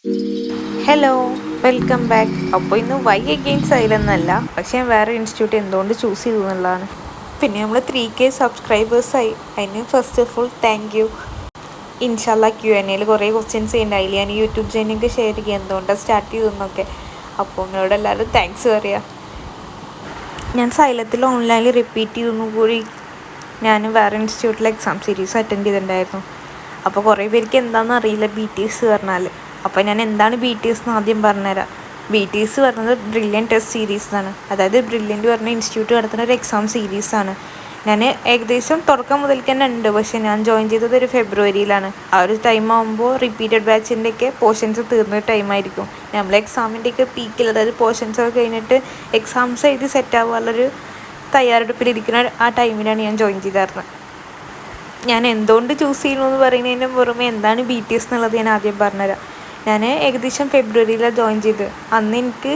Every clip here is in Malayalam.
Hello, welcome back. അപ്പോൾ ഇന്ന് വൈ അഗെയിൻസ്റ്റ് ആയില്ലെന്നല്ല, പക്ഷേ ഞാൻ വേറെ ഇൻസ്റ്റിറ്റ്യൂട്ട് എന്തുകൊണ്ട് ചൂസ് ചെയ്തു എന്നുള്ളതാണ്. പിന്നെ നമ്മൾ 3K സബ്സ്ക്രൈബേഴ്സായി. അതിന് first of all thank you. ഇൻഷാല്ല Q&Aയിൽ കുറേ ക്വസ്റ്റ്യൻസ് ചെയ്യുന്നുണ്ടായില്ല. ഞാൻ യൂട്യൂബ് ചാനലിലേക്ക് ഷെയർ ചെയ്യുക എന്തുകൊണ്ടാണ് സ്റ്റാർട്ട് ചെയ്തതെന്നൊക്കെ. അപ്പോൾ നിങ്ങളോട് എല്ലാവരും താങ്ക്സ് പറയാം. ഞാൻ സൈലത്തിൽ ഓൺലൈനിൽ റിപ്പീറ്റ് ചെയ്തൊന്നും കൂടി ഞാൻ വേറെ ഇൻസ്റ്റിറ്റ്യൂട്ടിൽ എക്സാം സീരീസ് അറ്റൻഡ് ചെയ്തിട്ടുണ്ടായിരുന്നു. അപ്പോൾ കുറേ പേർക്ക് എന്താണെന്ന് അറിയില്ല BTS പറഞ്ഞാൽ. അപ്പോൾ ഞാൻ എന്താണ് BTS എന്ന് ആദ്യം പറഞ്ഞുതരാം. BTS പറഞ്ഞത് ബ്രില്യൻറ്റ് ടെസ്റ്റ് സീരീസ് ആണ്. അതായത് ബ്രില്യൻറ്റ് പറഞ്ഞ ഇൻസ്റ്റിറ്റ്യൂട്ട് നടത്തുന്ന ഒരു എക്സാം സീരീസാണ്. ഞാൻ ഏകദേശം തുടക്കം മുതൽക്ക് തന്നെ ഉണ്ട്, പക്ഷേ ഞാൻ ജോയിൻ ചെയ്തത് ഒരു ഫെബ്രുവരിയിലാണ്. ആ ഒരു ടൈം ആകുമ്പോൾ റിപ്പീറ്റഡ് ബാച്ചിൻ്റെയൊക്കെ പോർഷൻസ് തീർന്ന ടൈമായിരിക്കും. നമ്മൾ എക്സാമിൻ്റെയൊക്കെ പീക്കിൽ, അതായത് പോർഷൻസൊക്കെ കഴിഞ്ഞിട്ട് എക്സാംസ് എഴുതി സെറ്റാകാനുള്ളൊരു തയ്യാറെടുപ്പിലിരിക്കുന്ന ആ ടൈമിലാണ് ഞാൻ ജോയിൻ ചെയ്തിരുന്നത്. ഞാൻ എന്തുകൊണ്ട് ചൂസ് ചെയ്യണമെന്ന് പറയുന്നതിന് പുറമെ എന്താണ് BTS എന്നുള്ളത് ഞാൻ ആദ്യം പറഞ്ഞുതരാം. ഞാൻ ഏകദേശം ഫെബ്രുവരിയിലാണ് ജോയിൻ ചെയ്തത്. അന്ന് എനിക്ക്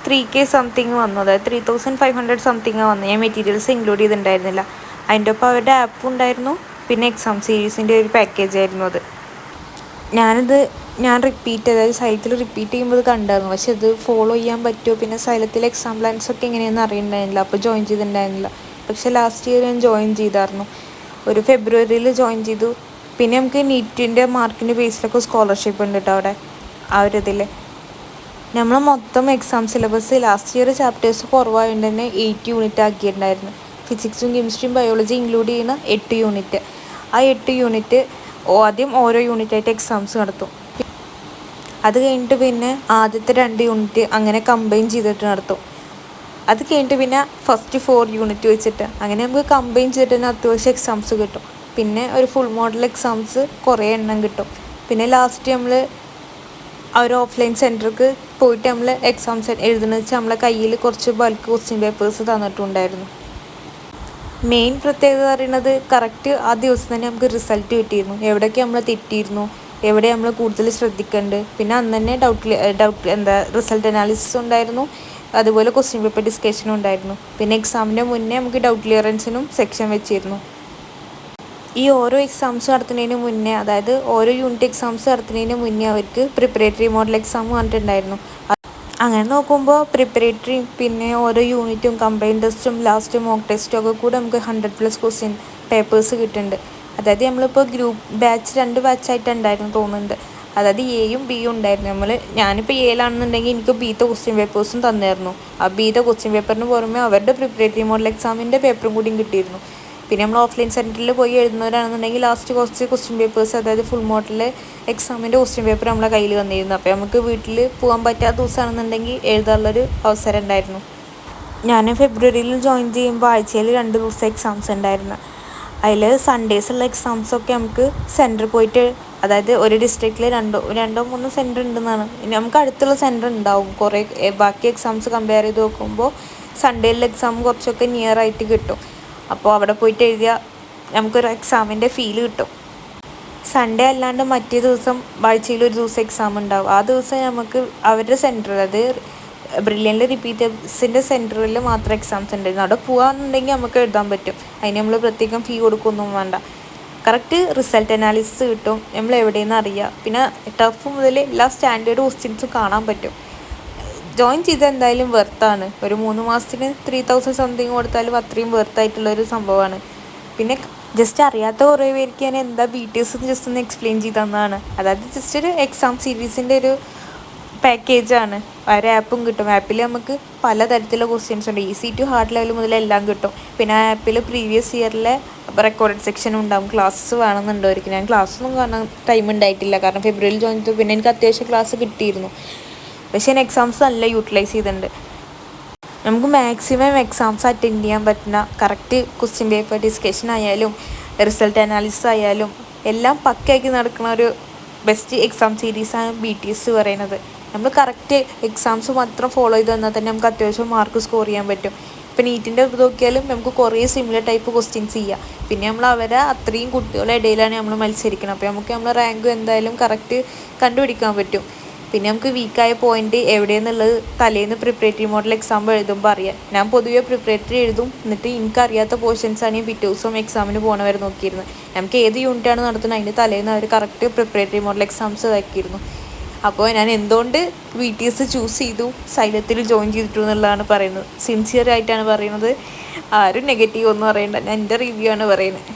3K സംതിങ് വന്നു, അതായത് 3500 സംതിങ്ങാണ് വന്നത്. ഞാൻ മെറ്റീരിയൽസ് ഇൻക്ലൂഡ് ചെയ്തിട്ടുണ്ടായിരുന്നില്ല. അതിൻ്റെ ഒപ്പം അവരുടെ ആപ്പും ഉണ്ടായിരുന്നു, പിന്നെ എക്സാം സീരീസിൻ്റെ ഒരു പാക്കേജ് ആയിരുന്നു അത്. ഞാൻ റിപ്പീറ്റ്, അതായത് സൈലത്തിൽ റിപ്പീറ്റ് ചെയ്യുമ്പോൾ ഇത് കണ്ടായിരുന്നു, പക്ഷെ അത് ഫോളോ ചെയ്യാൻ പറ്റുമോ, പിന്നെ സൈലത്തിലെ എക്സാം പ്ലാൻസൊക്കെ എങ്ങനെയാണെന്ന് അറിയണ്ടായിരുന്നില്ല. അപ്പോൾ ജോയിൻ ചെയ്തിട്ടുണ്ടായിരുന്നില്ല. പക്ഷേ ലാസ്റ്റ് ഇയർ ഞാൻ ജോയിൻ ചെയ്തായിരുന്നു. ഒരു ഫെബ്രുവരിയിൽ ജോയിൻ ചെയ്തു. പിന്നെ നമുക്ക് നീറ്റിൻ്റെ മാർക്കിൻ്റെ ബേസിലൊക്കെ സ്കോളർഷിപ്പ് ഉണ്ട് കേട്ടോ അവിടെ. ആ ഒരു ഇതിൽ നമ്മൾ മൊത്തം exam syllabus last year chapters കുറവായതുകൊണ്ട് തന്നെ 8 യൂണിറ്റ് ആക്കിയിട്ടുണ്ടായിരുന്നു. ഫിസിക്സും കെമിസ്ട്രിയും ബയോളജി ഇൻക്ലൂഡ് ചെയ്യുന്ന 8 യൂണിറ്റ്. ആ 8 യൂണിറ്റ് ആദ്യം ഓരോ യൂണിറ്റായിട്ട് എക്സാംസ് നടത്തും. അത് കഴിഞ്ഞിട്ട് പിന്നെ ആദ്യത്തെ 2 യൂണിറ്റ് അങ്ങനെ കമ്പൈൻ ചെയ്തിട്ട് നടത്തും. അത് കഴിഞ്ഞിട്ട് പിന്നെ ഫസ്റ്റ് 4 യൂണിറ്റ് വെച്ചിട്ട് അങ്ങനെ നമുക്ക് കമ്പൈൻ ചെയ്തിട്ട് തന്നെ അത്യാവശ്യം എക്സാംസ് കിട്ടും. പിന്നെ ഒരു ഫുൾ മോഡൽ എക്സാംസ് കുറേ എണ്ണം കിട്ടും. പിന്നെ ലാസ്റ്റ് നമ്മൾ ആ ഒരു ഓഫ്ലൈൻ സെൻറ്റർക്ക് പോയിട്ട് നമ്മൾ എക്സാംസ് എഴുതുന്നത് വെച്ചാൽ നമ്മളെ കയ്യിൽ കുറച്ച് ബൾക്ക് ക്വസ്റ്റ്യൻ പേപ്പേഴ്സ് തന്നിട്ടുണ്ടായിരുന്നു. മെയിൻ പ്രത്യേകത പറയുന്നത് കറക്റ്റ് ആ ദിവസം തന്നെ നമുക്ക് റിസൾട്ട് കിട്ടിയിരുന്നു. എവിടെയൊക്കെ നമ്മൾ തെറ്റിയിരുന്നു, എവിടെ നമ്മൾ കൂടുതൽ ശ്രദ്ധിക്കേണ്ടത്. പിന്നെ അന്ന് തന്നെ റിസൾട്ട് അനാലിസിസ് ഉണ്ടായിരുന്നു. അതുപോലെ ക്വസ്റ്റ്യൻ പേപ്പർ ഡിസ്കഷനും ഉണ്ടായിരുന്നു. പിന്നെ എക്സാമിൻ്റെ മുന്നേ നമുക്ക് ഡൗട്ട് ക്ലിയറൻസിനും സെക്ഷൻ വെച്ചിരുന്നു. ഈ ഓരോ എക്സാംസ് നടത്തുന്നതിന് മുന്നേ, അതായത് ഓരോ യൂണിറ്റ് എക്സാംസ് നടത്തുന്നതിന് മുന്നേ അവർക്ക് പ്രിപ്പറേറ്ററി മോഡൽ എക്സാം പറഞ്ഞിട്ടുണ്ടായിരുന്നു. അങ്ങനെ നോക്കുമ്പോൾ പ്രിപ്പറേറ്ററി, പിന്നെ ഓരോ യൂണിറ്റും കമ്പൈൻ ടെസ്റ്റും ലാസ്റ്റ് മോക്ക് ടെസ്റ്റും ഒക്കെ കൂടെ നമുക്ക് 100+ ക്വസ്റ്റ്യൻ പേപ്പേഴ്സ് കിട്ടുന്നുണ്ട്. അതായത് നമ്മളിപ്പോൾ ബാച്ച് 2 ബാച്ചായിട്ടുണ്ടായിരുന്നു തോന്നുന്നുണ്ട്. അതായത് Aയും Bയും ഉണ്ടായിരുന്നു. ഞാനിപ്പോൾ Aയിലാണെന്നുണ്ടെങ്കിൽ എനിക്ക് Bത്തെ ക്വസ്റ്റ്യൻ പേപ്പേഴ്സും തന്നായിരുന്നു. ആ Bത്തെ ക്വസ്റ്റ്യൻ പേപ്പറിന് പുറമെ അവരുടെ പ്രിപ്പറേറ്ററി മോഡൽ എക്സാമിൻ്റെ പേപ്പറും കൂടിയും കിട്ടിയിരുന്നു. പിന്നെ നമ്മൾ ഓഫ്ലൈൻ സെൻറ്ററിൽ പോയി എഴുതുന്നവരാണെന്നുണ്ടെങ്കിൽ ലാസ്റ്റ് കുറച്ച് ക്വസ്റ്റ്യൻ പേപ്പേഴ്സ്, അതായത് ഫുൾ മോഡൽ എക്സാമിൻ്റെ ക്വസ്റ്റ്യൻ പേപ്പർ നമ്മളെ കയ്യിൽ വന്നിരുന്നു. അപ്പോൾ നമുക്ക് വീട്ടിൽ പോകാൻ പറ്റാത്ത ദിവസമാണെന്നുണ്ടെങ്കിൽ എഴുതാനുള്ളൊരു അവസരം ഉണ്ടായിരുന്നു. ഞാൻ ഫെബ്രുവരിയിൽ ജോയിൻ ചെയ്യുമ്പോൾ ആഴ്ചയിൽ 2 ദിവസം എക്സാംസ് ഉണ്ടായിരുന്നു. അതിൽ സൺഡേസുള്ള എക്സാംസൊക്കെ നമുക്ക് സെൻറ്റർ പോയിട്ട്, അതായത് ഒരു ഡിസ്ട്രിക്റ്റിൽ രണ്ടോ മൂന്നോ സെൻറ്റർ ഉണ്ടെന്നാണ്. നമുക്ക് അടുത്തുള്ള സെൻറ്റർ ഉണ്ടാവും. കുറേ ബാക്കി എക്സാംസ് കമ്പയർ ചെയ്ത് നോക്കുമ്പോൾ സൺഡേയിലെ എക്സാം കുറച്ചൊക്കെ നിയർ ആയിട്ട് കിട്ടും. അപ്പോൾ അവിടെ പോയിട്ട് എഴുതിയാൽ നമുക്കൊരു എക്സാമിൻ്റെ ഫീൽ കിട്ടും. സൺഡേ അല്ലാണ്ട് മറ്റേ ദിവസം ആഴ്ചയിൽ ഒരു ദിവസം എക്സാം ഉണ്ടാവും. ആ ദിവസം നമുക്ക് അവരുടെ സെൻറ്റർ, അതായത് ബ്രില്യൻ്റ് റിപ്പീറ്റേഴ്സിൻ്റെ സെൻറ്ററിൽ മാത്രം എക്സാംസ് ഉണ്ടായിരുന്നു. അവിടെ പോകാമെന്നുണ്ടെങ്കിൽ നമുക്ക് എഴുതാൻ പറ്റും. അതിന് നമ്മൾ പ്രത്യേകം ഫീ കൊടുക്കുകയൊന്നും വേണ്ട. കറക്റ്റ് റിസൾട്ട് അനാലിസിസ് കിട്ടും, നമ്മൾ എവിടെയെന്ന് അറിയാം. പിന്നെ ടഫ് മുതൽ എല്ലാ സ്റ്റാൻഡേർഡ് ക്വസ്റ്റ്യൻസും കാണാൻ പറ്റും. ജോയിൻ ചെയ്താൽ എന്തായാലും വെർത്താണ്. ഒരു 3 മാസത്തിന് 3000 സംതിങ് കൊടുത്താലും അത്രയും വെർത്തായിട്ടുള്ളൊരു സംഭവമാണ്. പിന്നെ ജസ്റ്റ് അറിയാത്ത കുറേ പേർക്ക് ഞാൻ എന്താ BTS ജസ്റ്റ് ഒന്ന് എക്സ്പ്ലെയിൻ ചെയ്ത് തന്നതാണ്. അതായത് ജസ്റ്റ് ഒരു എക്സാം സീരീസിൻ്റെ ഒരു പാക്കേജാണ്. ഒരു ആപ്പും കിട്ടും. ആപ്പിൽ നമുക്ക് പലതരത്തിലുള്ള ക്വസ്റ്റ്യൻസ് ഉണ്ട്. ഈസി ടു ഹാർഡ് ലെവൽ മുതൽ എല്ലാം കിട്ടും. പിന്നെ ആ ആപ്പിൽ പ്രീവിയസ് ഇയറിലെ റെക്കോർഡഡ് സെക്ഷനും ഉണ്ടാകും. ക്ലാസ്സസ് വേണമെന്നുണ്ടവർക്ക്. ഞാൻ ക്ലാസ്സൊന്നും കാണാൻ ടൈം ഉണ്ടായിട്ടില്ല, കാരണം ഫെബ്രുവരിയിൽ ജോയിൻ ചെയ്തു. പിന്നെ എനിക്ക് അത്യാവശ്യം ക്ലാസ് കിട്ടിയിരുന്നു. പക്ഷേ ഞാൻ എക്സാംസ് നല്ല യൂട്ടിലൈസ് ചെയ്തിട്ടുണ്ട്. നമുക്ക് മാക്സിമം എക്സാംസ് അറ്റൻഡ് ചെയ്യാൻ പറ്റുന്ന കറക്റ്റ് ക്വസ്റ്റ്യൻ പേപ്പർ ഡിസ്കഷൻ ആയാലും റിസൾട്ട് അനാലിസിസ് ആയാലും എല്ലാം പക്കയാക്കി നടക്കുന്ന ഒരു ബെസ്റ്റ് എക്സാം സീരീസാണ് BTS പറയുന്നത്. നമ്മൾ കറക്റ്റ് എക്സാംസ് മാത്രം ഫോളോ ചെയ്ത് തന്നാൽ തന്നെ നമുക്ക് അത്യാവശ്യം മാർക്ക് സ്കോർ ചെയ്യാൻ പറ്റും. ഇപ്പോൾ നീറ്റിൻ്റെ നോക്കിയാലും നമുക്ക് കുറേ സിമിലർ ടൈപ്പ് ക്വസ്റ്റ്യൻസ് ചെയ്യാം. പിന്നെ നമ്മൾ അവരെ അത്രയും കുട്ടികളുടെ ഇടയിലാണ് നമ്മൾ മത്സരിക്കുന്നത്. അപ്പോൾ നമുക്ക് നമ്മളെ റാങ്ക് എന്തായാലും കറക്റ്റ് കണ്ടുപിടിക്കാൻ പറ്റും. പിന്നെ നമുക്ക് വീക്കായ പോയിന്റ് എവിടെയെന്നുള്ളത് തലേന്ന് പ്രിപ്പറേറ്ററി മോഡൽ എക്സാം എഴുതുമ്പോൾ അറിയാം. ഞാൻ പൊതുവെ പ്രിപ്പറേറ്ററി എഴുതും, എന്നിട്ട് എനിക്കറിയാത്ത പോർഷൻസാണ് ഞാൻ പിറ്റേ ദിവസം എക്സാമിന് പോകണവരെ നോക്കിയിരുന്നത്. നമുക്ക് ഏത് യൂണിറ്റാണ് നടത്തുന്നത് അതിൻ്റെ തലേന്ന് അവർ കറക്റ്റ് പ്രിപ്പറേറ്ററി മോഡൽ എക്സാംസ് ആക്കിയിരുന്നു. അപ്പോൾ ഞാൻ എന്തുകൊണ്ട് BTS ചൂസ് ചെയ്തു, സൈലത്തിൽ ജോയിൻ ചെയ്തിട്ടു എന്നുള്ളതാണ് പറയുന്നത്. സിൻസിയർ ആയിട്ടാണ് പറയുന്നത്, ആരും നെഗറ്റീവ് ഒന്നും പറയണ്ട, ഞാൻ എൻ്റെ റിവ്യൂ ആണ് പറയുന്നത്.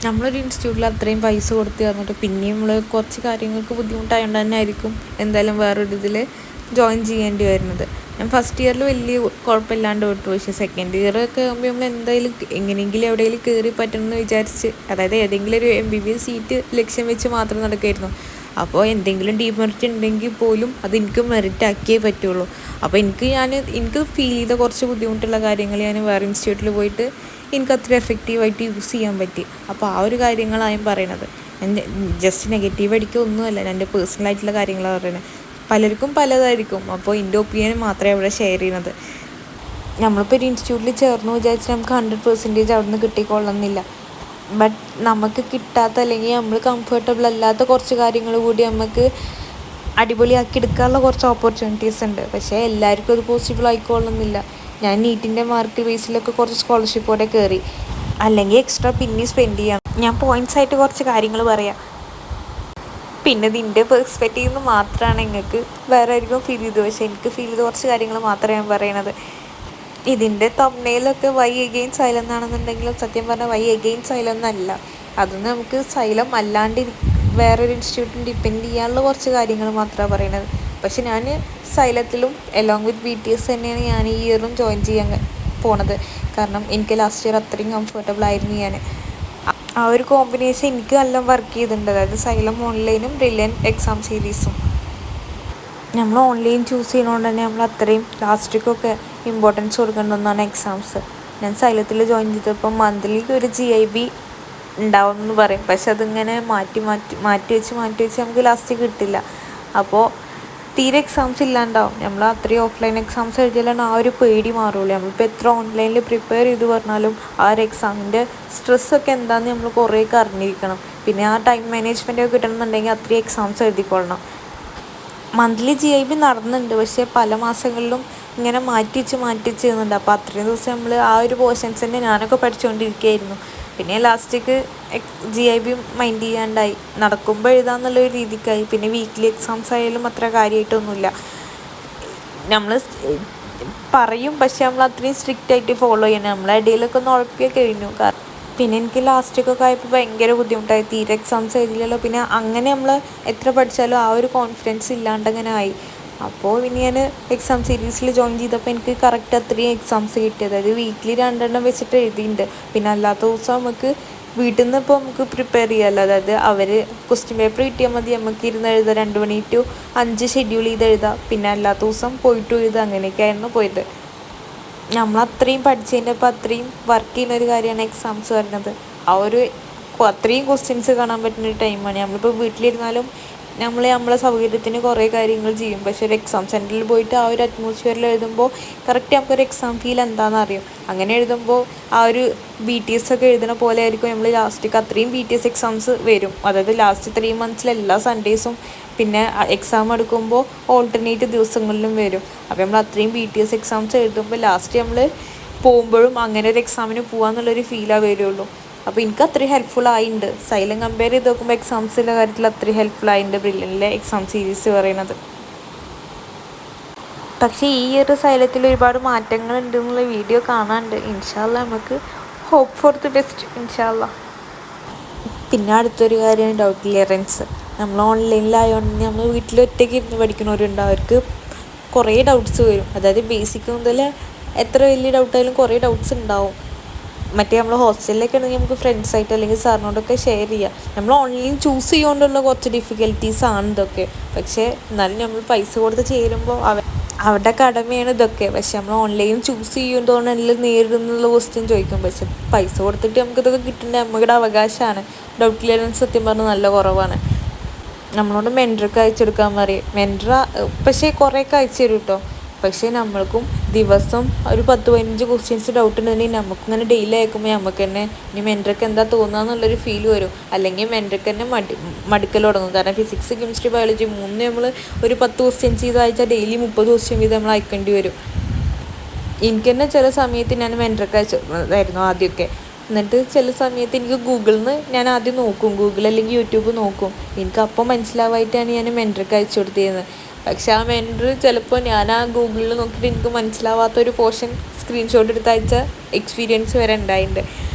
നമ്മളൊരു ഇൻസ്റ്റിറ്റ്യൂട്ടിൽ അത്രയും പൈസ കൊടുത്ത് തന്നിട്ട് പിന്നെയും നമ്മൾ കുറച്ച് കാര്യങ്ങൾക്ക് ബുദ്ധിമുട്ടായതുകൊണ്ട് തന്നെ ആയിരിക്കും എന്തായാലും വേറൊരു ഇതിൽ ജോയിൻ ചെയ്യേണ്ടി വരുന്നത്. ഞാൻ ഫസ്റ്റ് ഇയറിൽ വലിയ കുഴപ്പമില്ലാണ്ട് വിട്ടു, പക്ഷേ സെക്കൻഡ് ഇയർ ഒക്കെ ആകുമ്പോൾ നമ്മൾ എന്തായാലും എങ്ങനെയെങ്കിലും എവിടെയെങ്കിലും കയറി പറ്റണമെന്ന് വിചാരിച്ച്, അതായത് ഏതെങ്കിലും ഒരു MBBS സീറ്റ് ലക്ഷ്യം വെച്ച് മാത്രം നടക്കുമായിരുന്നു. അപ്പോൾ എന്തെങ്കിലും ഡീമെറിറ്റ് ഉണ്ടെങ്കിൽ പോലും അത് എനിക്ക് മെറിറ്റ് ആക്കിയേ പറ്റുള്ളൂ. അപ്പോൾ എനിക്ക് ഫീൽ ചെയ്ത കുറച്ച് ബുദ്ധിമുട്ടുള്ള കാര്യങ്ങൾ ഞാൻ വേറെ ഇൻസ്റ്റിറ്റ്യൂട്ടിൽ പോയിട്ട് എനിക്ക് അത്ര എഫക്റ്റീവായിട്ട് യൂസ് ചെയ്യാൻ പറ്റി. അപ്പോൾ ആ ഒരു കാര്യങ്ങളാണ് ഞാൻ പറയണത്. ജസ്റ്റ് നെഗറ്റീവ് അടിക്കൊന്നുമല്ല, എൻ്റെ പേഴ്സണലായിട്ടുള്ള കാര്യങ്ങളാണ് പറയുന്നത്. പലർക്കും പലതായിരിക്കും, അപ്പോൾ എൻ്റെ ഒപ്പീനിയൻ മാത്രമേ അവിടെ ഷെയർ ചെയ്യുന്നത്. നമ്മളിപ്പോൾ ഒരു ഇൻസ്റ്റിറ്റ്യൂട്ടിൽ ചേർന്ന് വിചാരിച്ചാൽ നമുക്ക് 100% അവിടെ നിന്ന് കിട്ടിക്കൊള്ളുന്നില്ല. ബട്ട് നമുക്ക് കിട്ടാത്ത അല്ലെങ്കിൽ നമ്മൾ കംഫർട്ടബിൾ അല്ലാത്ത കുറച്ച് കാര്യങ്ങൾ കൂടി നമുക്ക് അടിപൊളിയാക്കി എടുക്കാനുള്ള കുറച്ച് ഓപ്പർച്യൂണിറ്റീസ് ഉണ്ട്. പക്ഷേ എല്ലാവർക്കും അത് പോസിബിൾ ആയിക്കൊള്ളുന്നില്ല. ഞാൻ നീറ്റിൻ്റെ മാർക്ക് ബേസിലൊക്കെ കുറച്ച് സ്കോളർഷിപ്പോടെ കയറി, അല്ലെങ്കിൽ എക്സ്ട്രാ പിന്നെ സ്പെൻഡ് ചെയ്യാം. ഞാൻ പോയിൻറ്റ്സ് ആയിട്ട് കുറച്ച് കാര്യങ്ങൾ പറയാം, പിന്നെ ഇതിൻ്റെ പെർസ്പെക്റ്റീവ് നിന്ന് മാത്രമാണ് നിങ്ങൾക്ക് വേറെ ആയിരിക്കും ഫീൽ ചെയ്തത്, പക്ഷേ എനിക്ക് ഫീൽ ചെയ്ത കുറച്ച് കാര്യങ്ങൾ മാത്രമേ ഞാൻ പറയണത്. ഇതിൻ്റെ തംബ്നെയിലൊക്കെ വൈ അഗെയിൻ സൈലം എന്നാണെന്നുണ്ടെങ്കിലും സത്യം പറഞ്ഞാൽ വൈ അഗെയിൻ സൈലം എന്നല്ല, അതൊന്ന് നമുക്ക് സൈലം അല്ലാണ്ട് വേറൊരു ഇൻസ്റ്റിറ്റ്യൂട്ടിൽ ഡിപ്പെൻഡ് ചെയ്യാനുള്ള കുറച്ച് കാര്യങ്ങൾ മാത്രമാണ് പറയണത്. പക്ഷെ ഞാൻ സൈലത്തിലും എലോങ് വിത്ത് BTS തന്നെയാണ് ഞാൻ ഈ ഇയറും ജോയിൻ ചെയ്യാൻ പോണത്. കാരണം എനിക്ക് ലാസ്റ്റ് ഇയർ അത്രയും കംഫർട്ടബിൾ ആയിരുന്നു. ഞാൻ ആ ഒരു കോമ്പിനേഷൻ എനിക്ക് നല്ല വർക്ക് ചെയ്തിട്ടുണ്ട്, അതായത് സൈലം ഓൺലൈനും ബ്രില്യൻറ്റ് എക്സാം സീരീസും. നമ്മൾ ഓൺലൈൻ ചൂസ് ചെയ്യുന്നതുകൊണ്ട് തന്നെ നമ്മൾ അത്രയും ലാസ്റ്റിക്കൊക്കെ ഇമ്പോർട്ടൻസ് കൊടുക്കേണ്ടതെന്നാണ് എക്സാംസ്. ഞാൻ സൈലത്തിൽ ജോയിൻ ചെയ്തപ്പോൾ മന്ത്ലി ഒരു GIB ഉണ്ടാവും എന്ന് പറയും, പക്ഷെ അതിങ്ങനെ മാറ്റി വെച്ച് നമുക്ക് ലാസ്റ്റ് കിട്ടില്ല. അപ്പോൾ തീരെ എക്സാംസ് ഇല്ലാണ്ടാവും. നമ്മൾ അത്രയും ഓഫ്ലൈൻ എക്സാംസ് എഴുതിയാലാണ് ആ ഒരു പേടി മാറുള്ളൂ. നമ്മളിപ്പോൾ എത്ര ഓൺലൈനിൽ പ്രിപ്പയർ ചെയ്ത് പറഞ്ഞാലും ആ ഒരു എക്സാമിൻ്റെ സ്ട്രെസ്സൊക്കെ എന്താണെന്ന് നമ്മൾ കുറേയൊക്കെ അറിഞ്ഞിരിക്കണം. പിന്നെ ആ ടൈം മാനേജ്മെൻറ്റൊക്കെ കിട്ടണമെന്നുണ്ടെങ്കിൽ അത്രയും എക്സാംസ് എഴുതിക്കൊള്ളണം. മന്ത്ലി GIB നടന്നുണ്ട്, പക്ഷേ പല മാസങ്ങളിലും ഇങ്ങനെ മാറ്റി വെച്ച് ചെയ്യുന്നുണ്ട്. അപ്പോൾ അത്രയും ദിവസം നമ്മൾ ആ ഒരു പോർഷൻസ് തന്നെ ഞാനൊക്കെ പഠിച്ചുകൊണ്ടിരിക്കുകയായിരുന്നു. പിന്നെ ലാസ്റ്റിക്ക് GIB മൈൻഡ് ചെയ്യാണ്ടായി, നടക്കുമ്പോൾ എഴുതാമെന്നുള്ളൊരു രീതിക്കായി. പിന്നെ വീക്ക്ലി എക്സാംസ് ആയാലും അത്ര കാര്യമായിട്ടൊന്നുമില്ല, നമ്മൾ പറയും പക്ഷെ നമ്മൾ അത്രയും സ്ട്രിക്റ്റ് ആയിട്ട് ഫോളോ ചെയ്യണം. നമ്മളെ ഇടയിലൊക്കെ ഒന്ന് ഉഴപ്പിയൊക്കെ കഴിഞ്ഞു. പിന്നെ എനിക്ക് ലാസ്റ്റൊക്കെ ആയപ്പോൾ ഭയങ്കര ബുദ്ധിമുട്ടായി, തീരെ എക്സാംസ് എഴുതില്ലല്ലോ. പിന്നെ അങ്ങനെ നമ്മൾ എത്ര പഠിച്ചാലും ആ ഒരു കോൺഫിഡൻസ് ഇല്ലാണ്ടങ്ങനെ ആയി. അപ്പോൾ പിന്നെ ഞാൻ എക്സാം സീരീസിൽ ജോയിൻ ചെയ്തപ്പോൾ എനിക്ക് കറക്റ്റ് അത്രയും എക്സാംസ് കിട്ടി, അതായത് വീക്ക്ലി 2 വെച്ചിട്ട് എഴുതിയിട്ടുണ്ട്. പിന്നെ അല്ലാത്ത ദിവസം നമുക്ക് വീട്ടിൽ നിന്ന് ഇപ്പോൾ നമുക്ക് പ്രിപ്പയർ ചെയ്യാമല്ലോ, അതായത് അവർ ക്വസ്റ്റ്യൻ പേപ്പർ കിട്ടിയാൽ മതി, നമുക്ക് ഇരുന്ന് എഴുതാം. 2 മണി to 5 ഷെഡ്യൂൾ ചെയ്ത് എഴുതാം. പിന്നെ അല്ലാത്ത ദിവസം പോയിട്ട് എഴുതാം. അങ്ങനെയൊക്കെയായിരുന്നു പോയത്. നമ്മൾ അത്രയും പഠിച്ചതിൻ്റെ അപ്പോൾ അത്രയും വർക്ക് ചെയ്യുന്നൊരു കാര്യമാണ് എക്സാംസ് വരുന്നത്. അത്രയും ക്വസ്റ്റ്യൻസ് കാണാൻ പറ്റുന്നൊരു ടൈമാണ്. നമ്മളിപ്പോൾ വീട്ടിലിരുന്നാലും നമ്മളെ സൗകര്യത്തിന് കുറേ കാര്യങ്ങൾ ചെയ്യും, പക്ഷേ ഒരു എക്സാം സെൻറ്ററിൽ പോയിട്ട് ആ ഒരു അറ്റ്മോസ്ഫിയറിൽ എഴുതുമ്പോൾ കറക്റ്റ് നമുക്കൊരു എക്സാം ഫീൽ എന്താണെന്ന് അറിയും. അങ്ങനെ എഴുതുമ്പോൾ ആ ഒരു BTS ഒക്കെ എഴുതുന്ന പോലെ ആയിരിക്കും നമ്മൾ ലാസ്റ്റിക്ക് അത്രയും BTS എക്സാംസ് വരും. അതായത് ലാസ്റ്റ് 3 months എല്ലാ സൺഡേസും പിന്നെ എക്സാം എടുക്കുമ്പോൾ ഓൾട്ടർനേറ്റ് ദിവസങ്ങളിലും വരും. അപ്പോൾ നമ്മൾ അത്രയും BTS എക്സാംസ് എഴുതുമ്പോൾ ലാസ്റ്റ് നമ്മൾ പോകുമ്പോഴും അങ്ങനെ ഒരു എക്സാമിന് പോകാമെന്നുള്ളൊരു ഫീലാണ് വരുള്ളൂ. അപ്പോൾ എനിക്ക് അത്രയും ഹെൽപ്ഫുൾ ആയിട്ടുണ്ട്. സൈലം കമ്പയർ ചെയ്ത് നോക്കുമ്പോൾ എക്സാംസിൻ്റെ കാര്യത്തിൽ അത്രയും ഹെൽപ്ഫുൾ ആയിട്ടുണ്ട് ബ്രില്യൻറ്റിലെ എക്സാം സീരീസ് പറയുന്നത്. പക്ഷേ ഈ ഒരു സൈലത്തിൽ ഒരുപാട് മാറ്റങ്ങൾ ഉണ്ടെന്നുള്ള വീഡിയോ കാണാനുണ്ട്. ഇൻഷാല്ലാ നമുക്ക് ഹോപ്പ് ഫോർ ദി ബെസ്റ്റ് ഇൻഷാല്ലാ. പിന്നെ അടുത്തൊരു കാര്യമാണ് ഡൗട്ട് ക്ലിയറൻസ്. നമ്മൾ ഓൺലൈനിലായതുകൊണ്ട് നമ്മൾ വീട്ടിൽ ഒറ്റയ്ക്ക് ഇരുന്ന് പഠിക്കുന്നവരുണ്ട്, അവർക്ക് കുറേ ഡൗട്ട്സ് വരും. അതായത് ബേസിക് മുതൽ എത്ര വലിയ ഡൗട്ടായാലും കുറേ ഡൗട്ട്സ് ഉണ്ടാവും. മറ്റേ നമ്മൾ ഹോസ്റ്റലിലൊക്കെ ആണെങ്കിൽ നമുക്ക് ഫ്രണ്ട്സായിട്ട് അല്ലെങ്കിൽ സാറിനോടൊക്കെ ഷെയർ ചെയ്യാം. നമ്മൾ ഓൺലൈൻ ചൂസ് ചെയ്തുകൊണ്ടുള്ള കുറച്ച് ഡിഫിക്കൽട്ടീസാണ് ഇതൊക്കെ. പക്ഷേ എന്നാലും നമ്മൾ പൈസ കൊടുത്ത് ചേരുമ്പോൾ അവരുടെ കടമയാണ് ഇതൊക്കെ. പക്ഷെ നമ്മൾ ഓൺലൈൻ ചൂസ് ചെയ്യുന്നതുകൊണ്ടല്ല നേരിടുന്നുള്ള ക്വസ്റ്റ്യൻ ചോദിക്കും. പക്ഷെ പൈസ കൊടുത്തിട്ട് നമുക്കിതൊക്കെ കിട്ടേണ്ട നമ്മുടെ അവകാശമാണ്. ഡൗട്ട് ക്ലിയറൻസ് സത്യം പറഞ്ഞാൽ നല്ല കുറവാണ്. നമ്മളോട് മെൻറ്റർക്ക് അയച്ചെടുക്കാൻ പറയും. മെൻറ്റർ പക്ഷേ കുറേയൊക്കെ അയച്ചു തരും കേട്ടോ. പക്ഷേ നമ്മൾക്കും ദിവസം ഒരു 10-15 ക്വസ്റ്റ്യൻസ് ഡൗട്ട് ഉണ്ടെങ്കിൽ നമുക്കിങ്ങനെ ഡെയിലി അയക്കുമ്പോൾ നമുക്ക് തന്നെ ഇനി മെൻറ്റർക്ക് എന്താ തോന്നുക എന്നുള്ളൊരു ഫീൽ വരും. അല്ലെങ്കിൽ മെൻറ്റർക്ക് തന്നെ മടുക്കൽ തുടങ്ങും. കാരണം ഫിസിക്സ്, കെമിസ്ട്രി, ബയോളജി 3 നമ്മൾ ഒരു 10 ക്വസ്റ്റ്യൻസ് ചെയ്ത് അയച്ചാൽ ഡെയിലി 30 ക്വസ്റ്റ്യൻ ചെയ്ത് നമ്മൾ അയക്കേണ്ടി വരും. എനിക്ക് തന്നെ ചില സമയത്ത് ഞാൻ മെൻറ്റർക്ക് അയച്ചിരുന്നു ആദ്യമൊക്കെ. എന്നിട്ട് ചില സമയത്ത് എനിക്ക് ഗൂഗിളിൽ നിന്ന് ഞാൻ ആദ്യം നോക്കും, ഗൂഗിൾ അല്ലെങ്കിൽ യൂട്യൂബ് നോക്കും. എനിക്ക് അപ്പോൾ മനസ്സിലാവായിട്ടാണ് ഞാൻ മെൻറ്റർക്ക് അയച്ചു കൊടുത്തിരുന്നത്. പക്ഷെ ആ മെൻറ്റർ ചിലപ്പോൾ ഞാൻ ആ ഗൂഗിളിൽ നോക്കിയിട്ട് എനിക്ക് മനസ്സിലാവാത്തൊരു പോർഷൻ സ്ക്രീൻഷോട്ട് എടുത്ത് അയച്ച എക്സ്പീരിയൻസ് വരെ ഉണ്ടായിട്ടുണ്ട്.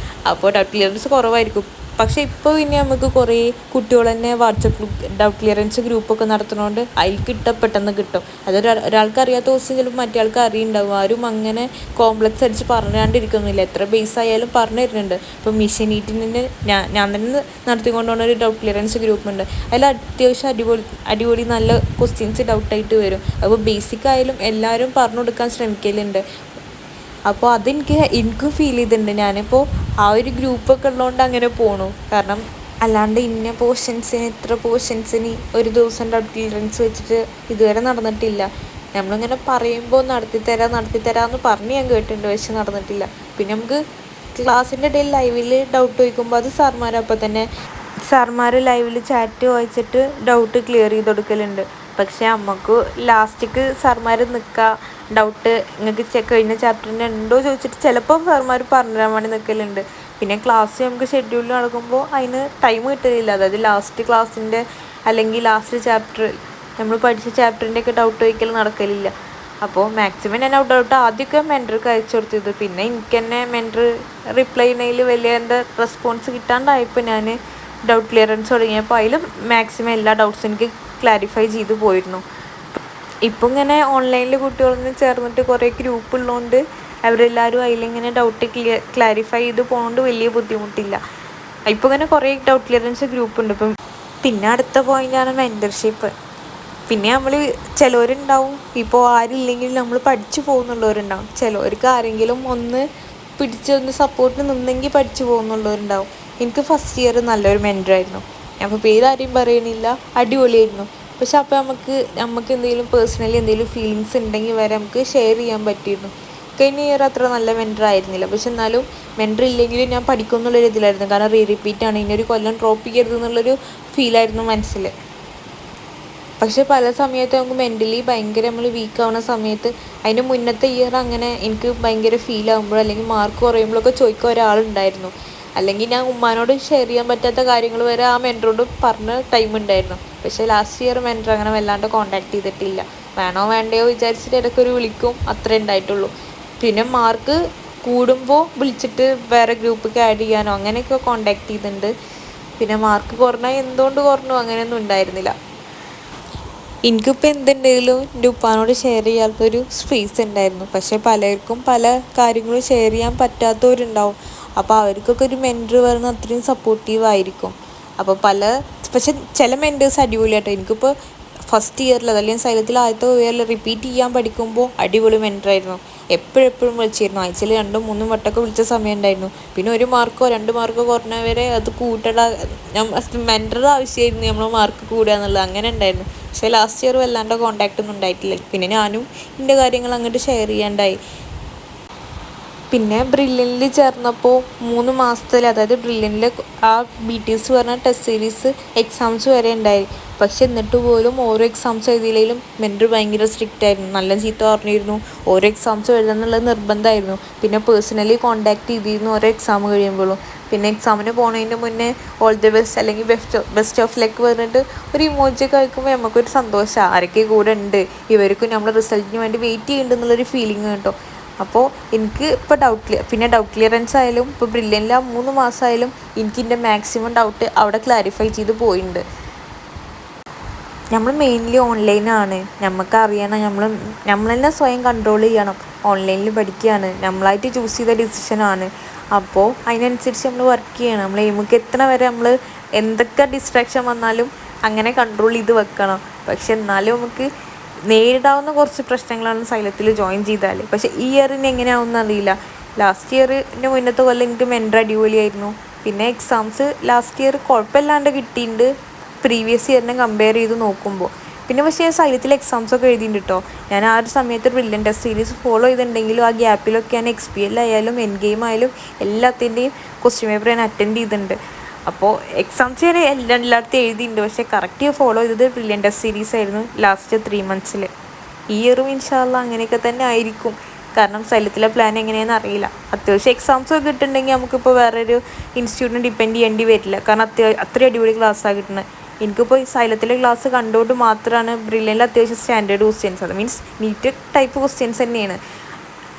അപ്പോൾ ഡൗട്ട് ക്ലിയറൻസ് കുറവായിരിക്കും. പക്ഷേ ഇപ്പോൾ പിന്നെ നമുക്ക് കുറേ കുട്ടികൾ തന്നെ വാട്സപ്പ് ഗ്രൂപ്പ് ഡൗട്ട് ക്ലിയറൻസ് ഗ്രൂപ്പൊക്കെ നടത്തുന്നതുകൊണ്ട് അതിൽ പെട്ടെന്ന് കിട്ടും. ഒരാൾക്ക് അറിയാത്ത ദിവസം ചിലപ്പോൾ മറ്റേ ആൾക്ക് അറിയുണ്ടാവും. ആരും അങ്ങനെ കോംപ്ലക്സ് അടിച്ച് പറഞ്ഞാണ്ടിരിക്കുന്നില്ല, എത്ര ബേസ് ആയാലും പറഞ്ഞു തരുന്നുണ്ട്. ഇപ്പോൾ മിഷൻ ഈറ്റിന് ഞാൻ തന്നെ നടത്തിക്കൊണ്ടുപോകുന്ന ഒരു ഡൗട്ട് ക്ലിയറൻസ് ഗ്രൂപ്പുണ്ട്. അതിൽ അത്യാവശ്യം അടിപൊളി നല്ല ക്വസ്റ്റ്യൻസ് ഡൗട്ടായിട്ട് വരും. അപ്പോൾ ബേസിക് ആയാലും എല്ലാവരും പറഞ്ഞു കൊടുക്കാൻ ശ്രമിക്കലുണ്ട്. അപ്പോൾ എനിക്കും ഫീൽ ചെയ്തിട്ടുണ്ട്. ഞാനിപ്പോൾ ആ ഒരു ഗ്രൂപ്പൊക്കെ ഉള്ളതുകൊണ്ട് അങ്ങനെ പോണു. കാരണം അല്ലാണ്ട് ഇന്ന ഇത്ര പോർഷൻസിന് ഒരു ദിവസം ഡൗട്ട് ക്ലിയറൻസ് വെച്ചിട്ട് ഇതുവരെ നടന്നിട്ടില്ല. നമ്മളിങ്ങനെ പറയുമ്പോൾ നടത്തിത്തരാമെന്ന് പറഞ്ഞ് ഞാൻ കേട്ടിട്ടുണ്ട്, പക്ഷെ നടന്നിട്ടില്ല. പിന്നെ നമുക്ക് ക്ലാസ്സിൻ്റെ ഇടയിൽ ലൈവിൽ ഡൗട്ട് ചോദിക്കുമ്പോൾ അത് സാർമാർ ലൈവിൽ ചാറ്റ് വായിച്ചിട്ട് ഡൗട്ട് ക്ലിയർ ചെയ്ത് കൊടുക്കലുണ്ട്. പക്ഷേ നമുക്ക് ലാസ്റ്റിക്ക് സാർമാർ ഡൗട്ട് നിങ്ങൾക്ക് കഴിഞ്ഞ ചാപ്റ്ററിന് ഉണ്ടോ ചോദിച്ചിട്ട് ചിലപ്പോൾ സാർമാർ പറഞ്ഞു തരാൻ വേണ്ടി നിൽക്കലുണ്ട്. പിന്നെ ക്ലാസ് നമുക്ക് ഷെഡ്യൂൾ നടക്കുമ്പോൾ അതിന് ടൈം കിട്ടലില്ല. അതായത് ലാസ്റ്റ് ക്ലാസ്സിൻ്റെ അല്ലെങ്കിൽ ലാസ്റ്റ് ചാപ്റ്റർ നമ്മൾ പഠിച്ച ചാപ്റ്ററിൻ്റെയൊക്കെ ഡൗട്ട് ചോദിക്കൽ നടക്കലില്ല. അപ്പോൾ മാക്സിമം ഞാൻ ഡൗട്ട് ആദ്യമൊക്കെ മെൻറ്റർക്ക് അയച്ചു കൊടുത്തത്. പിന്നെ എനിക്ക് തന്നെ മെൻറ്റർ റിപ്ലൈ ചെയ്യുന്നതിൽ വലിയ റെസ്പോൺസ് കിട്ടാണ്ടായപ്പോൾ ഞാൻ ഡൗട്ട് ക്ലിയറൻസ് തുടങ്ങിയപ്പോൾ അതിൽ മാക്സിമം എല്ലാ ഡൗട്ട്സും എനിക്ക് ക്ലാരിഫൈ ചെയ്തു പോയിരുന്നു. ഇപ്പം ഇങ്ങനെ ഓൺലൈനിൽ കുട്ടികളൊന്നും ചേർന്നിട്ട് കുറേ ഗ്രൂപ്പ് ഉള്ളതുകൊണ്ട് അവരെല്ലാവരും അതിലിങ്ങനെ ഡൗട്ട് ക്ലാരിഫൈ ചെയ്ത് പോകുന്നതുകൊണ്ട് വലിയ ബുദ്ധിമുട്ടില്ല. ഇപ്പോൾ ഇങ്ങനെ കുറേ ഡൗട്ട് ക്ലിയറൻസ് ഗ്രൂപ്പ് ഉണ്ട്. ഇപ്പം പിന്നെ അടുത്ത പോയിൻ്റാണ് മെൻറ്റർഷിപ്പ്. പിന്നെ നമ്മൾ ചിലവരുണ്ടാവും, ഇപ്പോൾ ആരില്ലെങ്കിൽ നമ്മൾ പഠിച്ചു പോകുന്നുള്ളവരുണ്ടാവും. ചിലവർക്ക് ആരെങ്കിലും ഒന്ന് സപ്പോർട്ട് നിന്നെങ്കിൽ പഠിച്ചു പോകുന്നുള്ളവരുണ്ടാവും. എനിക്ക് ഫസ്റ്റ് ഇയർ നല്ലൊരു മെൻറ്ററായിരുന്നു. ഞാൻ ഇപ്പോൾ പേരാരെയും പറയണില്ല, അടിപൊളിയായിരുന്നു. പക്ഷെ അപ്പോൾ നമുക്ക് എന്തെങ്കിലും പേഴ്സണലി എന്തെങ്കിലും ഫീലിങ്സ് ഉണ്ടെങ്കിൽ വരെ നമുക്ക് ഷെയർ ചെയ്യാൻ പറ്റിയിരുന്നു. കഴിഞ്ഞ ഇയർ അത്ര നല്ല മെൻറ്റർ ആയിരുന്നില്ല, പക്ഷെ എന്നാലും മെൻറ്റർ ഇല്ലെങ്കിലും ഞാൻ പഠിക്കും എന്നുള്ളൊരു ഇതിലായിരുന്നു. കാരണം റിപ്പീറ്റാണ്, ഇനിയൊരു കൊല്ലം ഡ്രോപ്പ് ചെയ്യരുത് എന്നുള്ളൊരു ഫീലായിരുന്നു മനസ്സിൽ. പക്ഷെ പല സമയത്ത് നമുക്ക് മെൻ്റലി ഭയങ്കര നമ്മൾ വീക്കാവുന്ന സമയത്ത് അതിൻ്റെ മുന്നത്തെ ഇയർ അങ്ങനെ എനിക്ക് ഭയങ്കര ഫീലാകുമ്പോഴോ അല്ലെങ്കിൽ മാർക്ക് കുറയുമ്പോഴൊക്കെ ചോദിക്കാൻ ഒരാളുണ്ടായിരുന്നു. അല്ലെങ്കിൽ ഞാൻ ഉമ്മാനോട് ഷെയർ ചെയ്യാൻ പറ്റാത്ത കാര്യങ്ങൾ വരെ ആ മെൻറ്ററോട് പറഞ്ഞ ടൈം ഉണ്ടായിരുന്നു. പക്ഷേ ലാസ്റ്റ് ഇയർ മെൻറ്റർ അങ്ങനെ വല്ലാണ്ട് കോൺടാക്ട് ചെയ്തിട്ടില്ല. വേണോ വേണ്ടയോ വിചാരിച്ചിട്ട് ഇടയ്ക്കൊരു വിളിക്കും, അത്രേ ഉണ്ടായിട്ടുള്ളൂ. പിന്നെ മാർക്ക് കൂടുമ്പോൾ വിളിച്ചിട്ട് വേറെ ഗ്രൂപ്പിലേക്ക് ആഡ് ചെയ്യാനോ അങ്ങനെയൊക്കെ കോൺടാക്ട് ചെയ്തിട്ടുണ്ട്. പിന്നെ മാർക്ക് കുറഞ്ഞാൽ എന്തുകൊണ്ട് കുറഞ്ഞു അങ്ങനെയൊന്നും ഉണ്ടായിരുന്നില്ല. എനിക്കിപ്പോൾ എന്തുണ്ടെങ്കിലും എൻ്റെ ഉപ്പാനോട് ഷെയർ ചെയ്യാത്തൊരു സ്പേസ് ഉണ്ടായിരുന്നു. പക്ഷേ പലർക്കും പല കാര്യങ്ങളും ഷെയർ ചെയ്യാൻ പറ്റാത്തവരുണ്ടാവും. അപ്പോൾ അവർക്കൊക്കെ ഒരു മെൻറ്റർ പറയുന്നത് അത്രയും സപ്പോർട്ടീവ് ആയിരിക്കും. അപ്പോൾ പക്ഷെ ചില മെൻറ്റേഴ്സ് അടിപൊളിയാട്ടോ. എനിക്കിപ്പോൾ ഫസ്റ്റ് ഇയറിൽ അല്ലെങ്കിൽ സൈലത്തിൽ ആദ്യത്തെ ഇയറിൽ റിപ്പീറ്റ് ചെയ്യാൻ പഠിക്കുമ്പോൾ അടിപൊളി മെൻറ്ററായിരുന്നു. എപ്പോഴും വിളിച്ചിരുന്നു. ആഴ്ചയിൽ 2-3 വട്ടമൊക്കെ വിളിച്ച സമയം ഉണ്ടായിരുന്നു. പിന്നെ 1 മാർക്കോ 2 മാർക്കോ കുറഞ്ഞവരെ അത് മെൻറ്ററുടെ ആവശ്യമായിരുന്നു നമ്മൾ മാർക്ക് കൂടുക എന്നുള്ളത്, അങ്ങനെ ഉണ്ടായിരുന്നു. പക്ഷേ ലാസ്റ്റ് ഇയർ വല്ലാണ്ട് കോൺടാക്റ്റ് ഒന്നും ഉണ്ടായിട്ടില്ല. പിന്നെ ഞാനും എൻ്റെ കാര്യങ്ങൾ അങ്ങോട്ട് ഷെയർ ചെയ്യാണ്ടായി. പിന്നെ ബ്രില്യനിൽ ചേർന്നപ്പോൾ 3 മാസത്തിൽ, അതായത് ബ്രില്യനിൽ ആ BTS പറഞ്ഞ ടെസ്റ്റ് സീരീസ് എക്സാംസ് വരെ ഉണ്ടായി. പക്ഷെ എന്നിട്ട് പോലും ഓരോ എക്സാംസ് എഴുതിയില്ലെങ്കിലും മെൻറ്റർ ഭയങ്കര സ്ട്രിക്റ്റ് ആയിരുന്നു. നല്ല ചീത്ത പറഞ്ഞിരുന്നു. ഓരോ എക്സാംസ് എഴുതാന്നുള്ളത് നിർബന്ധമായിരുന്നു. പിന്നെ പേഴ്സണലി കോൺടാക്ട് ചെയ്തിരുന്നു ഓരോ എക്സാം കഴിയുമ്പോഴും. പിന്നെ എക്സാമിന് പോകുന്നതിന് മുന്നേ ഓൾ ദി ബെസ്റ്റ് അല്ലെങ്കിൽ ബെസ്റ്റ് ഓഫ് ലക്ക് പറഞ്ഞിട്ട് ഒരു ഇമോജിയൊക്കെ അയക്കുമ്പോൾ നമുക്കൊരു സന്തോഷമാണ്. ആരൊക്കെ കൂടെ ഉണ്ട്, ഇവർക്കും നമ്മുടെ റിസൾട്ടിന് വേണ്ടി വെയിറ്റ് ചെയ്യുന്നുണ്ടെന്നുള്ളൊരു ഫീലിംഗ് കേട്ടോ. അപ്പോൾ എനിക്ക് ഇപ്പോൾ ഡൗട്ട് ക്ലിയറൻസ് ആയാലും ഇപ്പോൾ ബ്രില്യനിൽ ആ 3 മാസമായാലും എനിക്ക് എൻ്റെ മാക്സിമം ഡൗട്ട് അവിടെ ക്ലാരിഫൈ ചെയ്ത് പോയിട്ടുണ്ട്. നമ്മൾ മെയിൻലി ഓൺലൈനാണ്, നമുക്കറിയണം, നമ്മൾ തന്നെ സ്വയം കൺട്രോൾ ചെയ്യണം. ഓൺലൈനിൽ പഠിക്കുകയാണ്, നമ്മളായിട്ട് ചൂസ് ചെയ്ത ഡിസിഷനാണ്. അപ്പോൾ അതിനനുസരിച്ച് നമ്മൾ വർക്ക് ചെയ്യണം. നമ്മൾ എയിമുക്ക് എത്തണ വരെ നമ്മൾ എന്തൊക്കെ ഡിസ്ട്രാക്ഷൻ വന്നാലും അങ്ങനെ കൺട്രോൾ ചെയ്ത് വെക്കണം. പക്ഷെ എന്നാലും നമുക്ക് നേരിടാവുന്ന കുറച്ച് പ്രശ്നങ്ങളാണ് സൈലത്തിൽ ജോയിൻ ചെയ്താൽ. പക്ഷേ ഈ ഇയറിന് എങ്ങനെയാവുമെന്ന് അറിയില്ല. ലാസ്റ്റ് ഇയറിൻ്റെ മുന്നത്തെ കൊല്ലം എനിക്ക് മെൻറ്റർ അടിപൊളിയായിരുന്നു. പിന്നെ എക്സാംസ് ലാസ്റ്റ് ഇയർ കുഴപ്പമില്ലാണ്ട് കിട്ടിയിട്ടുണ്ട് പ്രീവിയസ് ഇയറിനെ കമ്പയർ ചെയ്ത് നോക്കുമ്പോൾ. പിന്നെ പക്ഷേ സൈലത്തിൽ എക്സാംസൊക്കെ എഴുതിയിട്ടുണ്ട് കേട്ടോ. ഞാൻ ആ ഒരു സമയത്ത് ബ്രില്യൻ ടെസ്റ്റ് സീരീസ് ഫോളോ ചെയ്തിട്ടുണ്ടെങ്കിലും ആ ഗ്യാപ്പിലൊക്കെ ഞാൻ XPL ആയാലും എൻ ഗെയിം ആയാലും എല്ലാത്തിൻ്റെയും ക്വസ്റ്റ്യൻ പേപ്പർ ഞാൻ അറ്റൻഡ് ചെയ്തിട്ടുണ്ട്. അപ്പോൾ എക്സാംസ് ഞാൻ എല്ലായിടത്തും എഴുതിയിട്ടുണ്ട്. പക്ഷേ കറക്റ്റ് ഫോളോ ചെയ്തത് ബ്രില്യൻ ടെസ്റ്റ് സീരീസ് ആയിരുന്നു ലാസ്റ്റ് 3 മന്ത്സിൽ. ഈ ഇയറും ഇൻഷാ അല്ലാഹ് അങ്ങനെയൊക്കെ തന്നെ ആയിരിക്കും. കാരണം സൈലത്തിലെ പ്ലാൻ എങ്ങനെയാണെന്ന് അറിയില്ല. അത്യാവശ്യം എക്സാംസ് ഒക്കെ കിട്ടുന്നുണ്ടെങ്കിൽ നമുക്കിപ്പോൾ വേറൊരു ഇൻസ്റ്റിറ്റ്യൂട്ടിനെ ഡിപ്പെൻഡ് ചെയ്യേണ്ടി വരില്ല, കാരണം അത്രയും അടിപൊളി ക്ലാസ്സാണ് കിട്ടുന്നത്. എനിക്കിപ്പോൾ ഈ സൈലത്തിലെ ക്ലാസ് കണ്ടുകൊണ്ട് മാത്രമാണ് ബ്രില്യനിൽ അത്യാവശ്യം സ്റ്റാൻഡേർഡ് ക്വസ്റ്റ്യൻസ്, അത് മീൻസ് നീറ്റ് ടൈപ്പ് ക്വസ്റ്റ്യൻസ് തന്നെയാണ്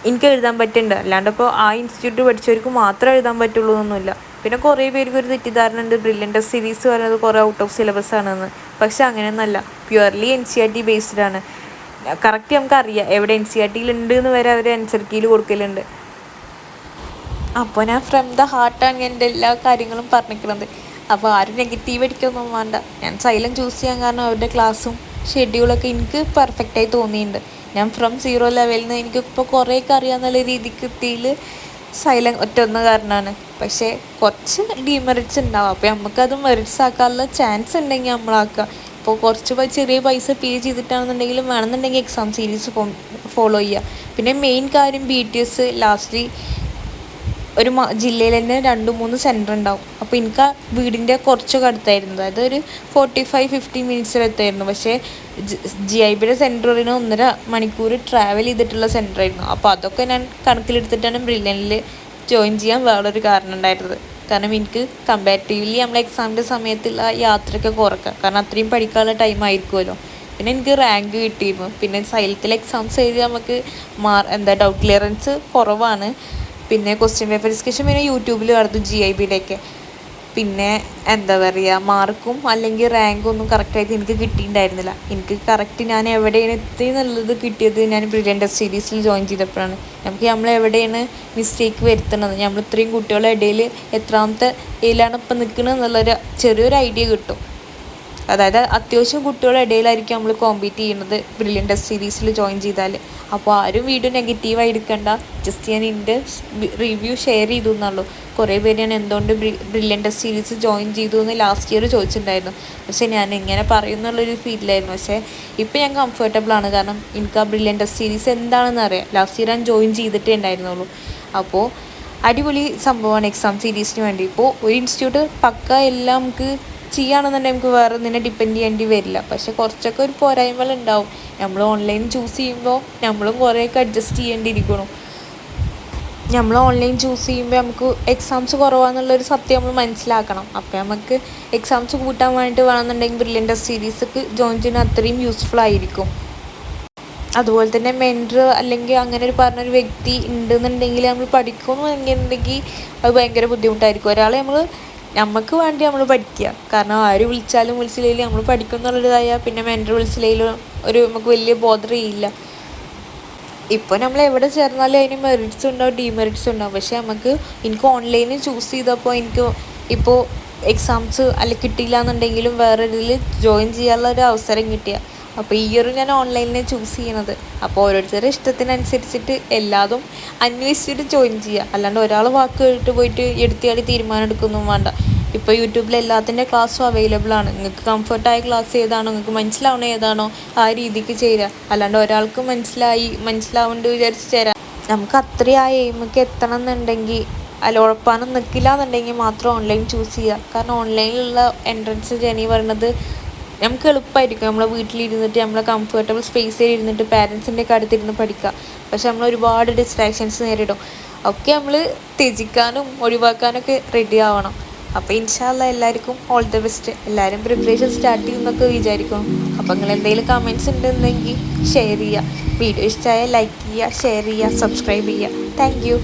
എനിക്ക് എഴുതാൻ പറ്റുന്നുണ്ട്. അല്ലാണ്ട് ഇപ്പോൾ ആ ഇൻസ്റ്റിറ്റ്യൂട്ട് പഠിച്ചവർക്ക് മാത്രം എഴുതാൻ പറ്റുള്ളൂ എന്നൊന്നുമില്ല. പിന്നെ കുറേ പേർക്ക് ഒരു തെറ്റിദ്ധാരണ ഉണ്ട്, ബ്രില്യൻ്റ് സീരീസ് പറയുന്നത് കുറേ ഔട്ട് ഓഫ് സിലബസ് ആണെന്ന്. പക്ഷെ അങ്ങനെയൊന്നുമല്ല, പ്യുവർലി NCERT ബേസ്ഡ് ആണ്. കറക്റ്റ് നമുക്കറിയാം എവിടെ NCERT ഉണ്ട് എന്ന് വരെ അവർ ആൻസർ കീയിൽ കൊടുക്കലുണ്ട്. അപ്പോൾ ഞാൻ ഫ്രം ദ ഹാർട്ടാണ് എൻ്റെ എല്ലാ കാര്യങ്ങളും പറഞ്ഞിരിക്കുന്നത്. അപ്പോൾ ആരും നെഗറ്റീവ് അടിക്കൊന്നും വേണ്ട. ഞാൻ സൈലം ചൂസ് ചെയ്യാൻ കാരണം അവരുടെ ക്ലാസ്സും ഷെഡ്യൂളൊക്കെ എനിക്ക് പെർഫെക്റ്റായി തോന്നിയിട്ടുണ്ട്. ഞാൻ ഫ്രം 0 ലെവലിൽ നിന്ന് എനിക്കിപ്പോൾ കുറേയൊക്കെ അറിയാമെന്നുള്ള രീതിക്ക് എത്തിയിൽ സൈലം ഒറ്റൊന്ന് കാരണമാണ്. പക്ഷേ കുറച്ച് ഡീമെറിറ്റ്സ് ഉണ്ടാവും, അപ്പോൾ നമുക്കത് മെറിറ്റ്സ് ആക്കാനുള്ള ചാൻസ് ഉണ്ടെങ്കിൽ നമ്മളാക്കുക. ഇപ്പോൾ കുറച്ച് ചെറിയ പൈസ പേ ചെയ്തിട്ടാണെന്നുണ്ടെങ്കിലും വേണമെന്നുണ്ടെങ്കിൽ എക്സാം സീരീസ് ഫോളോ ചെയ്യുക. പിന്നെ മെയിൻ കാര്യം BTS ലാസ്റ്റ്ലി ഒരു ജില്ലയിൽ തന്നെ 2-3 സെൻറ്റർ ഉണ്ടാവും. അപ്പോൾ എനിക്ക് ആ വീടിൻ്റെ കുറച്ചൊക്കെ അടുത്തായിരുന്നു, അതായത് ഒരു 45-50 മിനിറ്റ്സിലെത്തായിരുന്നു. പക്ഷേ GIBയുടെ സെൻറ്റർ ഒരു 1.5 മണിക്കൂർ ട്രാവൽ ചെയ്തിട്ടുള്ള സെൻറ്ററായിരുന്നു. അപ്പോൾ അതൊക്കെ ഞാൻ കണക്കിലെടുത്തിട്ടാണ് ബ്രില്യനിൽ ജോയിൻ ചെയ്യാൻ വേറൊരു കാരണം ഉണ്ടായിരുന്നത്. കാരണം എനിക്ക് കമ്പാരിറ്റീവ്ലി നമ്മൾ എക്സാമിൻ്റെ സമയത്തുള്ള യാത്രയൊക്കെ കുറക്കാം, കാരണം അത്രയും പഠിക്കാനുള്ള ടൈം ആയിരിക്കുമല്ലോ. പിന്നെ എനിക്ക് റാങ്ക് കിട്ടിയിരുന്നു. പിന്നെ സൈലത്തിലെ എക്സാംസ് എഴുതി നമുക്ക് ഡൗട്ട് ക്ലിയറൻസ് കുറവാണ്. പിന്നെ ക്വസ്റ്റ്യൻ പേപ്പർ ഡിസ്കഷൻ പിന്നെ യൂട്യൂബിൽ കടന്നു GIBയുടെയൊക്കെ. പിന്നെ മാർക്കും അല്ലെങ്കിൽ റാങ്കും ഒന്നും കറക്റ്റായിട്ട് എനിക്ക് കിട്ടിയിട്ടുണ്ടായിരുന്നില്ല. എനിക്ക് കറക്റ്റ് ഞാൻ എവിടെയാണ് എന്നുള്ളത് കിട്ടിയത് ഞാൻ ബ്രില്യൻ്റ് സീരീസിൽ ജോയിൻ ചെയ്തപ്പോഴാണ്. നമ്മൾ എവിടെയാണ് മിസ്റ്റേക്ക് വരുത്തുന്നത്, നമ്മൾ ഇത്രയും കുട്ടികളുടെ ഇടയിൽ എത്രാമത്തെ ഇതിലാണ് ഇപ്പം നിൽക്കുന്നത് എന്നുള്ളൊരു ചെറിയൊരു ഐഡിയ കിട്ടും. അതായത് അത്യാവശ്യം കുട്ടികളുടെ ഇടയിലായിരിക്കും നമ്മൾ കോമ്പീറ്റ് ചെയ്യുന്നത് ബ്രില്യൻ്റ് സീരീസിൽ ജോയിൻ ചെയ്താൽ. അപ്പോൾ ആരും വീഡിയോ നെഗറ്റീവായി എടുക്കണ്ട, ജസ്റ്റ് ഞാൻ എൻ്റെ റിവ്യൂ ഷെയർ ചെയ്തു എന്നുള്ളൂ. കുറേ പേര് ഞാൻ എന്തുകൊണ്ട് ബ്രില്യൻ്റ് സീരീസ് ജോയിൻ ചെയ്തു എന്ന് ലാസ്റ്റ് ഇയർ ചോദിച്ചിട്ടുണ്ടായിരുന്നു. പക്ഷേ ഞാൻ എങ്ങനെ പറയുന്നുള്ളൊരു ഫീലിലായിരുന്നു. പക്ഷേ ഇപ്പോൾ ഞാൻ കംഫർട്ടബിളാണ്, കാരണം എനിക്ക് ആ ബ്രില്യൻ്റ് സീരീസ് എന്താണെന്ന് അറിയാം. ലാസ്റ്റ് ഇയർ ഞാൻ ജോയിൻ ചെയ്തിട്ടേ ഉണ്ടായിരുന്നുള്ളൂ. അപ്പോൾ അടിപൊളി സംഭവമാണ് എക്സാം സീരീസിന് വേണ്ടി. ഇപ്പോൾ ഒരു ഇൻസ്റ്റിറ്റ്യൂട്ട് പക്ക എല്ലാം നമുക്ക് ചെയ്യുകയാണെന്നുണ്ടെങ്കിൽ നമുക്ക് വേറെ ഒന്നിനെ ഡിപ്പെൻഡ് ചെയ്യേണ്ടി വരില്ല. പക്ഷെ കുറച്ചൊക്കെ ഒരു പോരായ്മകളുണ്ടാവും. നമ്മൾ ഓൺലൈൻ ചൂസ് ചെയ്യുമ്പോൾ നമ്മളും കുറേയൊക്കെ അഡ്ജസ്റ്റ് ചെയ്യേണ്ടിയിരിക്കണം. നമ്മൾ ഓൺലൈൻ ചൂസ് ചെയ്യുമ്പോൾ നമുക്ക് എക്സാംസ് കുറവാണെന്നുള്ളൊരു സത്യം നമ്മൾ മനസ്സിലാക്കണം. അപ്പോൾ നമുക്ക് എക്സാംസ് കൂട്ടാൻ വേണ്ടിയിട്ട് വേണമെന്നുണ്ടെങ്കിൽ ബ്രില്യൻ്റ് സീരീസൊക്കെ ജോയിൻ ചെയ്യുന്ന അത്രയും യൂസ്ഫുൾ ആയിരിക്കും. അതുപോലെ തന്നെ മെൻറ്റർ അല്ലെങ്കിൽ അങ്ങനെ ഒരു പറഞ്ഞൊരു വ്യക്തി ഉണ്ടെന്നുണ്ടെങ്കിൽ നമ്മൾ പഠിക്കുമെന്നുണ്ടെങ്കിൽ അത് ഭയങ്കര ബുദ്ധിമുട്ടായിരിക്കും. ഒരാളെ നമുക്ക് വേണ്ടി നമ്മൾ പഠിക്കുക, കാരണം ആര് വിളിച്ചാലും വിളിച്ചില്ലെങ്കിലും നമ്മൾ പഠിക്കും എന്നുള്ളതായാൽ പിന്നെ മെൻറ്റർ വിളിച്ചില്ലെങ്കിലും നമുക്ക് വലിയ ബോധർ ചെയ്യില്ല. ഇപ്പോൾ നമ്മൾ എവിടെ ചേർന്നാലും അതിന് മെറിറ്റ്സ് ഉണ്ടാവും ഡീമെറിറ്റ്സ് ഉണ്ടാവും. പക്ഷേ എനിക്ക് ഓൺലൈനിൽ ചൂസ് ചെയ്തപ്പോൾ എനിക്ക് ഇപ്പോൾ എക്സാംസ് കിട്ടിയില്ല എന്നുണ്ടെങ്കിലും വേറെ ഇതിൽ ജോയിൻ ചെയ്യാനുള്ള ഒരു അവസരം കിട്ടിയ. അപ്പോൾ ഈ ഇയർ ഞാൻ ഓൺലൈനിൽ ചൂസ് ചെയ്യണത്. അപ്പോൾ ഓരോരുത്തരുടെ ഇഷ്ടത്തിനനുസരിച്ചിട്ട് എല്ലാതും അന്വേഷിച്ചിട്ട് ജോയിൻ ചെയ്യുക, അല്ലാണ്ട് ഒരാൾ വാക്ക് കേട്ട് പോയിട്ട് എടുത്തിയാടി തീരുമാനം എടുക്കൊന്നും വേണ്ട. ഇപ്പോൾ യൂട്യൂബിൽ എല്ലാത്തിൻ്റെ ക്ലാസ്സും അവൈലബിൾ ആണ്. നിങ്ങൾക്ക് കംഫർട്ടായ ക്ലാസ് ഏതാണോ, നിങ്ങൾക്ക് മനസ്സിലാവണ ഏതാണോ ആ രീതിക്ക് ചേരുക. അല്ലാണ്ട് ഒരാൾക്ക് മനസ്സിലാവുന്നുണ്ട് വിചാരിച്ച് ചേരാം. നമുക്ക് അത്രയും ആ എയിമൊക്കെ എത്തണം എന്നുണ്ടെങ്കിൽ ഉറപ്പാനും നിൽക്കില്ല എന്നുണ്ടെങ്കിൽ മാത്രം ഓൺലൈൻ ചൂസ് ചെയ്യുക. കാരണം ഓൺലൈനിലുള്ള എൻട്രൻസ് ജേർണി പറയുന്നത് നമുക്ക് എളുപ്പമായിരിക്കും. നമ്മളെ വീട്ടിലിരുന്നിട്ട് നമ്മളെ കംഫർട്ടബിൾ സ്പേസിൽ ഇരുന്നിട്ട് പാരൻസിൻ്റെ ഒക്കെ അടുത്തിരുന്ന് പഠിക്കുക. പക്ഷെ നമ്മൾ ഒരുപാട് ഡിസ്ട്രാക്ഷൻസ് നേരിടും. ഒക്കെ നമ്മൾ ത്യജിക്കാനും ഒഴിവാക്കാനൊക്കെ റെഡി ആവണം. അപ്പോൾ ഇൻഷാ അല്ലാ എല്ലാവർക്കും ഓൾ ദ ബെസ്റ്റ്. എല്ലാവരും പ്രിപ്പറേഷൻ സ്റ്റാർട്ട് ചെയ്യുന്നൊക്കെ വിചാരിക്കണം. അപ്പോൾ നിങ്ങൾ എന്തെങ്കിലും കമൻറ്റ്സ് ഉണ്ടെന്നെങ്കിൽ ഷെയർ ചെയ്യുക. വീഡിയോ ഇഷ്ടമായാൽ ലൈക്ക് ചെയ്യുക, ഷെയർ ചെയ്യുക, സബ്സ്ക്രൈബ് ചെയ്യുക. Thank you.